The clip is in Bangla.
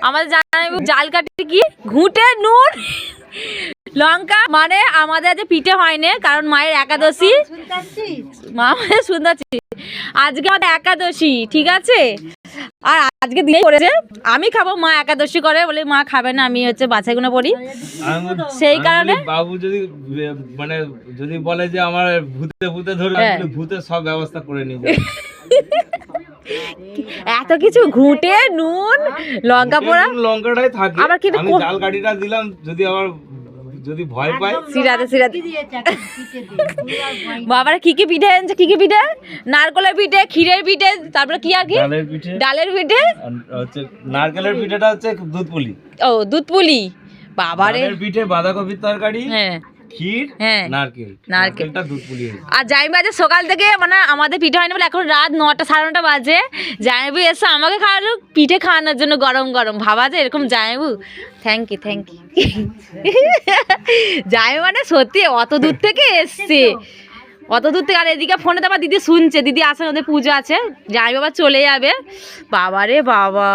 আমাদের জানাবো জাল কাটি কি ঘুঁটে নুন লঙ্কা, মানে আমাদের আজ পিঠে হয়নি কারণ মায়ের একাদশী। মা মানে শুনতে আজকে আমাদের একাদশী, ঠিক আছে? আর আজকে দিয়ে করেছে আমি খাবো, মা একাদশী করে বলে মা খাবে না, আমি হচ্ছে বাছাইগুলো পড়ি সেই কারণে। বাবু যদি মানে যদি বলে যে আমার ভূতে ভূতে ধরে, ভূতের সব ব্যবস্থা করে নিয়ে যাবে। এত কিছু ঘুঁটে নুন লঙ্কা পোড়া লঙ্কাটাই থাকে। আবার কিন্তু আমি জাল কাঠিটা দিলাম যদি আবার যদি ভয় পায় সিরাতে সিরাতে। বাবার কি কি পিঠে এনেছে? কি কি পিঠে? নারকেলের পিঠে, ক্ষীরের পিঠে, তারপরে কি আর কি? ডালের পিঠে হচ্ছে নারকেলের পিঠেটা হচ্ছে দুধ পুলি। ও দুধ পুলি বাবারে। পিঠে বাঁধাকপির তরকারি, হ্যাঁ ক্ষীর, হ্যাঁ নারকেলটা দুধ পুলি। আর জাইমা যে সকাল থেকে মানে আমাদের পিঠে হয়নি বলে এখন রাত 9টা 9:30 বাজে জাইবু এসে আমাকে খাওয়ালো পিঠে খাওয়ানোর জন্য গরম গরম। ভাবা যে এরকম জাইবু। থ্যাংক ইউ জাইবু মানে সত্যি অত দূর থেকে এসছে, অত দূর থেকে। আর এদিকে ফোনে তো আবার দিদি শুনছে, দিদি আসে, ওদের পুজো আছে, জাইবু আবার চলে যাবে। বাবা রে বাবা।